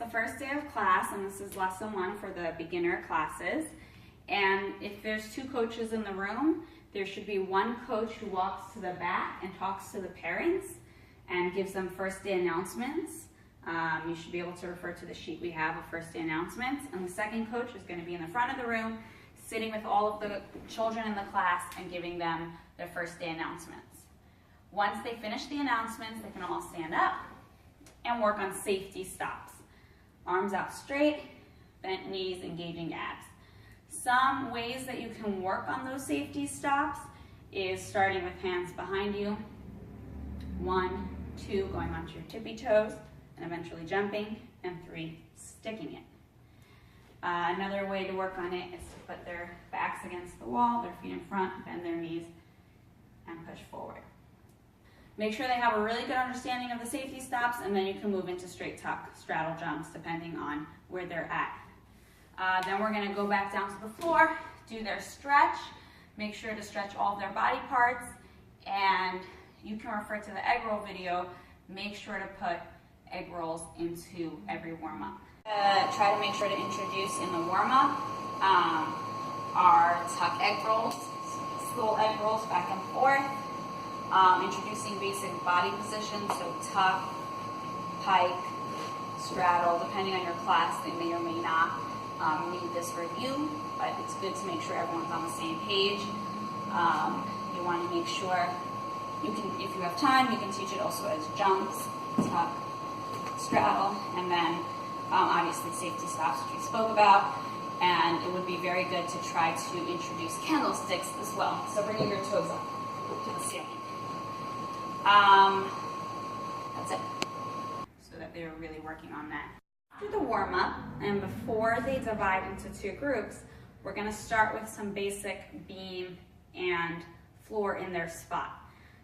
the first day of class, and this is lesson 1 for the beginner classes. And if there's 2 coaches in the room, there should be 1 coach who walks to the back and talks to the parents and gives them first day announcements. You should be able to refer to the sheet we have of first day announcements. And the second coach is going to be in the front of the room, sitting with all of the children in the class and giving them their first day announcements. Once they finish the announcements, they can all stand up and work on safety stops. Arms out straight, bent knees, engaging abs. Some ways that you can work on those safety stops is starting with hands behind you. 1, 2, going onto your tippy toes, and eventually jumping, and 3, sticking it. Another way to work on it is to put their backs against the wall, their feet in front, bend their knees, and push forward. Make sure they have a really good understanding of the safety stops, and then you can move into straight tuck, straddle jumps, depending on where they're at. Then we're going to go back down to the floor, do their stretch. Make sure to stretch all of their body parts, and you can refer to the egg roll video. Make sure to put egg rolls into every warm-up. Try to make sure to introduce in the warm-up our tuck egg rolls, slow egg rolls back and forth. Introducing basic body positions, so tuck, pike, straddle. Depending on your class, they may or may not need this review, but it's good to make sure everyone's on the same page. You want to make sure you can, if you have time, you can teach it also as jumps, tuck, straddle, and then obviously safety stops, which we spoke about. And it would be very good to try to introduce candlesticks as well. So bringing your toes up to the ceiling. That's it. So that they were really working on that. After the warm-up, and before they divide into 2 groups, we're going to start with some basic beam and floor in their spot.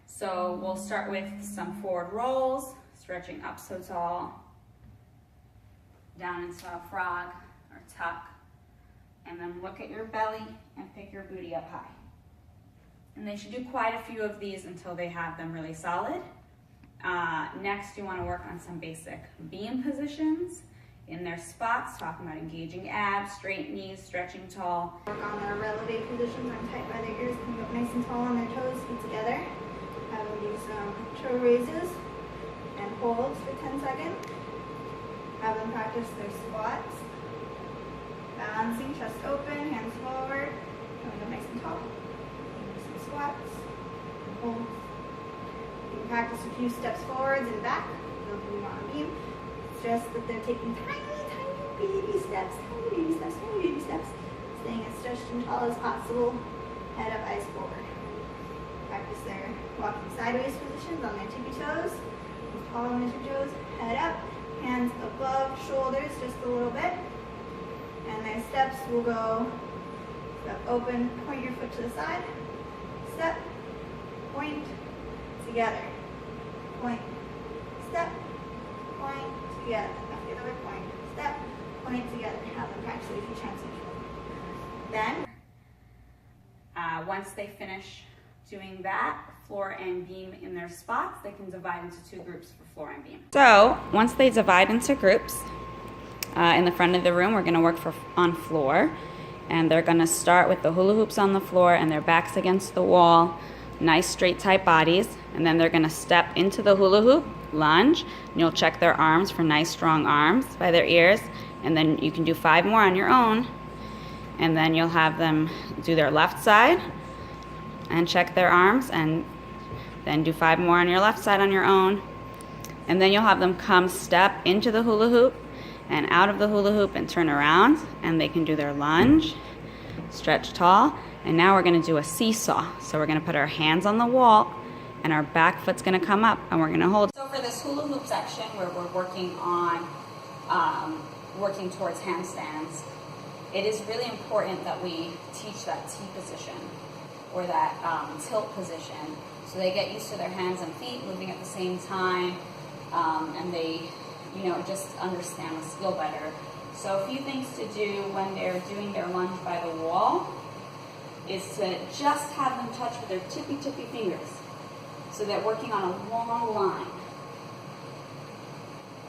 So we'll start with some forward rolls, stretching up so tall, down into a frog or tuck, and then look at your belly and pick your booty up high. And they should do quite a few of these until they have them really solid. Next, you want to work on some basic beam positions in their spots, talking about engaging abs, straight knees, stretching tall. Work on their releve positions, arms tight by their ears, come up nice and tall on their toes, feet together. Have them do some toe raises and holds for 10 seconds. Have them practice their squats. Balancing, chest open, hands forward, coming up nice and tall. Some squats, holds. You can practice a few steps forwards and back. They'll be on a beam. It's just that they're taking tiny baby steps, tiny baby steps. Staying as stretched and tall as possible. Head up, eyes forward. Practice their walking sideways positions on their tippy toes. Tall on their tippy toes. Head up, hands above shoulders just a little bit. And their steps will go step open, point your foot to the side, step, point, together, point, step, point, together. After the other point, step, point, together. Have them practice it a few times each one. Then, once they finish doing that, floor and beam in their spots, they can divide into 2 groups for floor and beam. So once they divide into groups, in the front of the room, we're going to work on floor, and they're going to start with the hula hoops on the floor and their backs against the wall, nice straight tight bodies, and then they're going to step into the hula hoop, lunge, and you'll check their arms for nice strong arms by their ears, and then you can do 5 more on your own, and then you'll have them do their left side and check their arms, and then do 5 more on your left side on your own, and then you'll have them come step into the hula hoop and out of the hula hoop and turn around, and they can do their lunge, stretch tall, and now we're going to do a seesaw. So we're going to put our hands on the wall, and our back foot's going to come up, and we're going to hold. So for this hula hoop section where we're working on working towards handstands, it is really important that we teach that T position or that tilt position, so they get used to their hands and feet moving at the same time, and they just understand the skill better. So a few things to do when they're doing their lunge by the wall is to just have them touch with their tippy fingers. So they're working on a long line.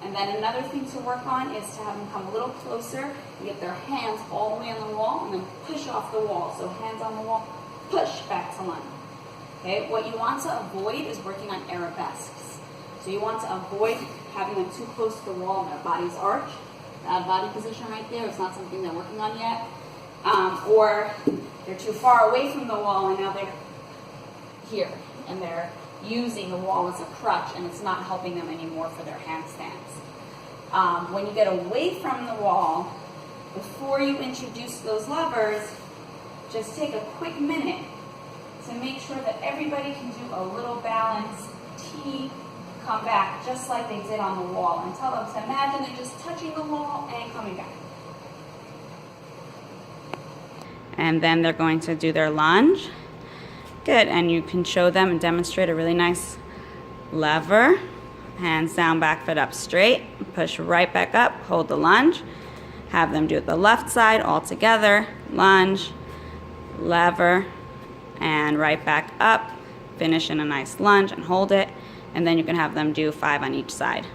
And then another thing to work on is to have them come a little closer and get their hands all the way on the wall and then push off the wall. So hands on the wall, push back to lunge. Okay, what you want to avoid is working on arabesques. So you want to avoid having them too close to the wall and their bodies arch. That body position right there is not something they're working on yet. Or they're too far away from the wall and now they're here and they're using the wall as a crutch and it's not helping them anymore for their handstands. When you get away from the wall, before you introduce those levers, just take a quick minute to make sure that everybody can do a little balance, T, come back, just like they did on the wall. And tell them to imagine they're just touching the wall and coming back. And then they're going to do their lunge. Good, and you can show them and demonstrate a really nice lever. Hands down, back foot up straight. Push right back up, hold the lunge. Have them do it the left side all together. Lunge, lever, and right back up. Finish in a nice lunge and hold it. And then you can have them do 5 on each side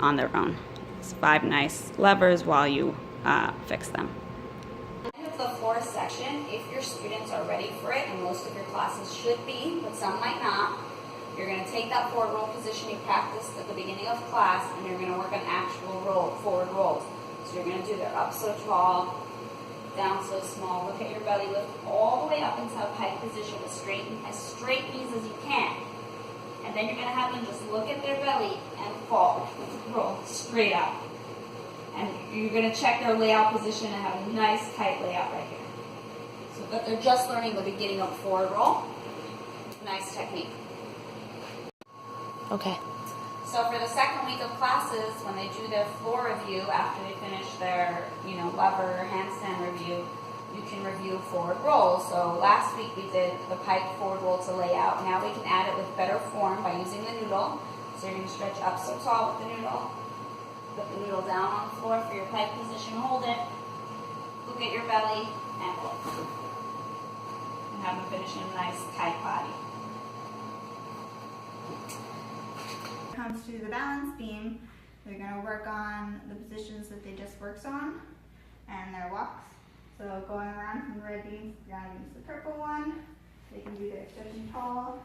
on their own. It's 5 nice levers while you fix them. The floor section, if your students are ready for it, and most of your classes should be, but some might not, you're going to take that forward roll position you practiced at the beginning of class and you're going to work on actual forward rolls. So you're going to do their up so tall, down so small. Look at your belly, lift all the way up into a pike position with as straight knees as you can. And then you're going to have them just look at their belly and fall, roll straight up. And you're going to check their layout position and have a nice tight layout right here. So that they're just learning the beginning of forward roll. Nice technique. Okay. So for the second week of classes, when they do their floor review after they finish their, lever or handstand review, you can review forward roll. So last week we did the pike forward roll to layout. Now we can add it with better form by using the noodle. So you're going to stretch up so tall with the noodle. Put the noodle down on the floor for your pike position. Hold it. Look at your belly and pull. And have them finish in a nice tight body. When it comes to the balance beam, they're going to work on the positions that they just worked on and their walks. So going around from the red beams, you're going to use the purple one. They can do their stretching tall,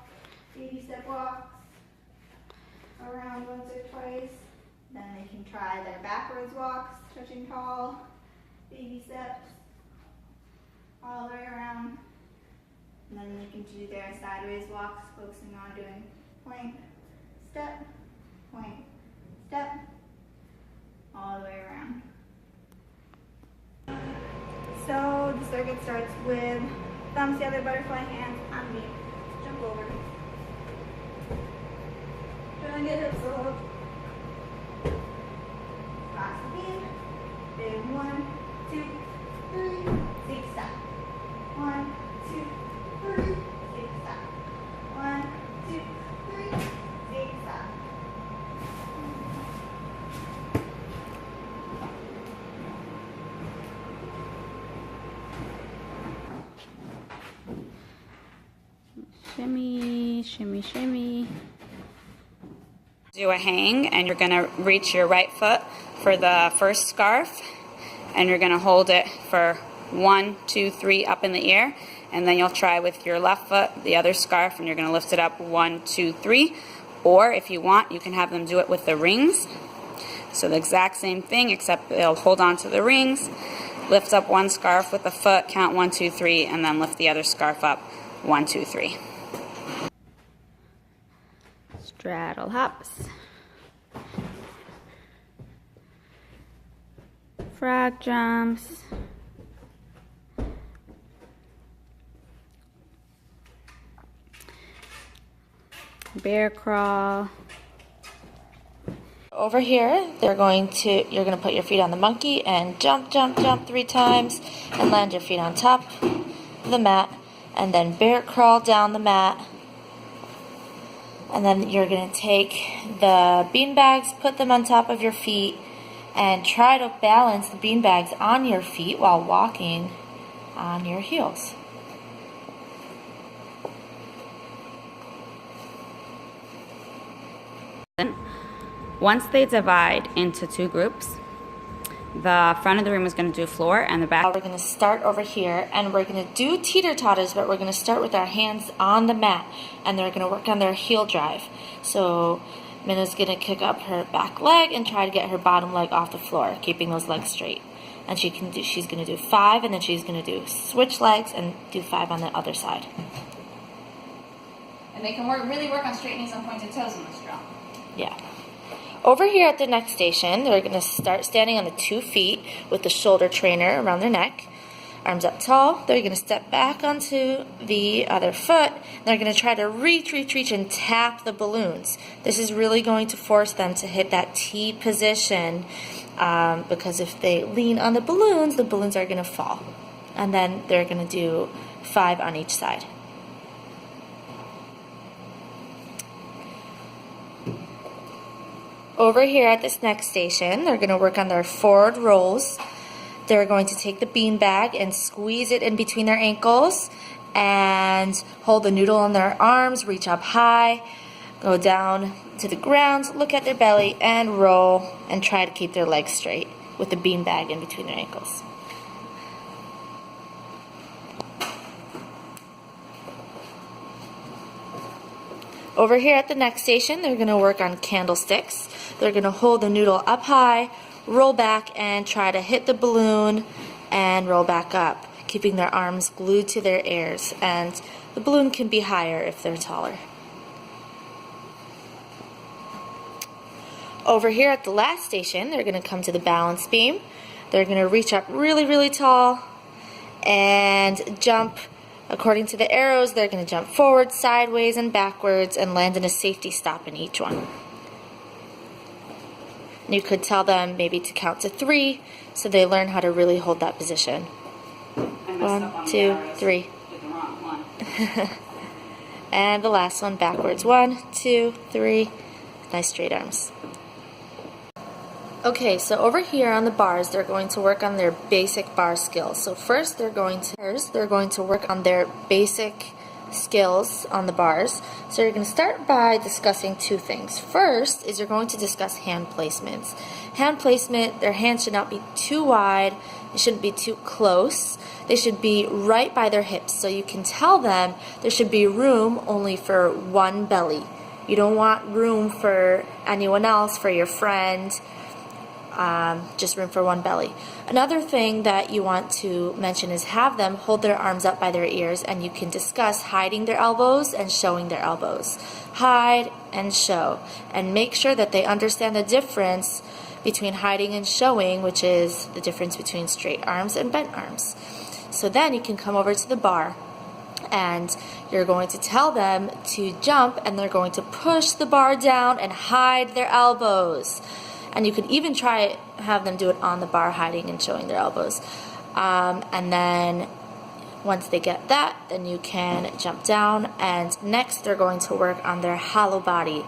baby step walks around once or twice. Then they can try their backwards walks, stretching tall, baby steps, all the way around. And then they can do their sideways walks, focusing on doing point, step, all the way around. So the circuit starts with thumbs together, butterfly hands on the beam. Jump over. Trying to get hips up. Cross the beam. Big 1, 2, 3. Zig stop. 1, 2, 3. Zig stop. 1, 2, 3. Zig stop. Shimmy, shimmy, shimmy. Do a hang, and you're going to reach your right foot for the first scarf, and you're going to hold it for 1, 2, 3 up in the air, and then you'll try with your left foot the other scarf, and you're going to lift it up 1, 2, 3, or if you want, you can have them do it with the rings. So the exact same thing, except they'll hold on to the rings, lift up one scarf with the foot, count 1, 2, 3, and then lift the other scarf up 1, 2, 3. Straddle hops. Frog jumps. Bear crawl. Over here, you're going to put your feet on the monkey and jump, jump, jump 3 times and land your feet on top of the mat, and then bear crawl down the mat. And then you're going to take the bean bags, put them on top of your feet, and try to balance the bean bags on your feet while walking on your heels. Once they divide into two groups, the front of the room is going to do floor and the back. We're going to start over here and we're going to do teeter totters, but we're going to start with our hands on the mat and they're going to work on their heel drive. So Minna's going to kick up her back leg and try to get her bottom leg off the floor, keeping those legs straight. And she's going to do 5 and then she's going to do switch legs and do 5 on the other side. And they can really work on straightening some pointed toes in this drill. Yeah. Over here at the next station, they're going to start standing on the 2 feet with the shoulder trainer around their neck. Arms up tall. They're going to step back onto the other foot. They're going to try to reach, and tap the balloons. This is really going to force them to hit that T position because if they lean on the balloons are going to fall. And then they're going to do 5 on each side. Over here at this next station, they're going to work on their forward rolls. They're going to take the beanbag and squeeze it in between their ankles and hold the noodle on their arms, reach up high, go down to the ground, look at their belly, and roll and try to keep their legs straight with the beanbag in between their ankles. Over here at the next station, they're going to work on candlesticks. They're going to hold the noodle up high, roll back, and try to hit the balloon and roll back up, keeping their arms glued to their ears. And the balloon can be higher if they're taller. Over here at the last station, they're going to come to the balance beam. They're going to reach up really tall and jump. According to the arrows, they're going to jump forward, sideways, and backwards and land in a safety stop in each one. You could tell them maybe to count to 3 so they learn how to really hold that position. 1, 2, 3. Did the wrong one. And the last one backwards. 1, 2, 3. Nice straight arms. Okay, so over here on the bars, they're going to work on their basic bar skills. So first, they're going to work on their basic skills on the bars. So you're going to start by discussing 2 things. First is you're going to discuss hand placements. Hand placement, their hands should not be too wide. They shouldn't be too close. They should be right by their hips. So you can tell them there should be room only for one belly. You don't want room for anyone else, for your friend. Just room for one belly. Another thing that you want to mention is have them hold their arms up by their ears, and you can discuss hiding their elbows and showing their elbows. Hide and show, and make sure that they understand the difference between hiding and showing, which is the difference between straight arms and bent arms. So then you can come over to the bar and you're going to tell them to jump, and they're going to push the bar down and hide their elbows. And you could even have them do it on the bar, hiding and showing their elbows. And then once they get that, then you can jump down. And next, they're going to work on their hollow body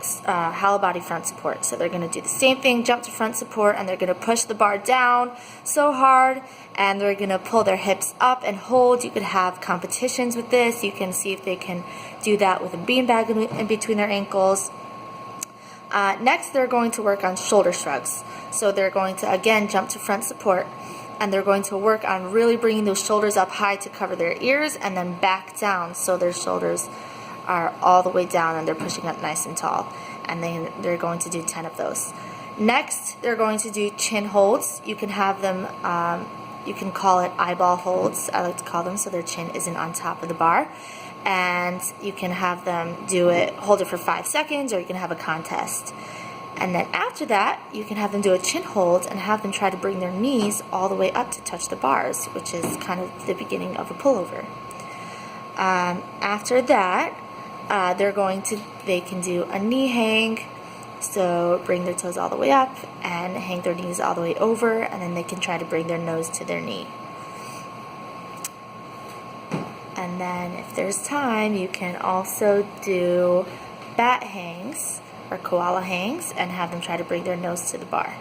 front support. So they're going to do the same thing, jump to front support, and they're going to push the bar down so hard, and they're going to pull their hips up and hold. You could have competitions with this. You can see if they can do that with a beanbag in between their ankles. Next, they're going to work on shoulder shrugs. So they're going to, again, jump to front support, and they're going to work on really bringing those shoulders up high to cover their ears, and then back down so their shoulders are all the way down and they're pushing up nice and tall. And then they're going to do 10 of those. Next, they're going to do chin holds. You can have them, you can call it eyeball holds, I like to call them, so their chin isn't on top of the bar. And you can have them hold it for 5 seconds, or you can have a contest. And then after that, you can have them do a chin hold and have them try to bring their knees all the way up to touch the bars, which is kind of the beginning of a pullover. After that, they can do a knee hang, so bring their toes all the way up and hang their knees all the way over, and then they can try to bring their nose to their knee. And then if there's time, you can also do bat hangs or koala hangs and have them try to bring their nose to the bar.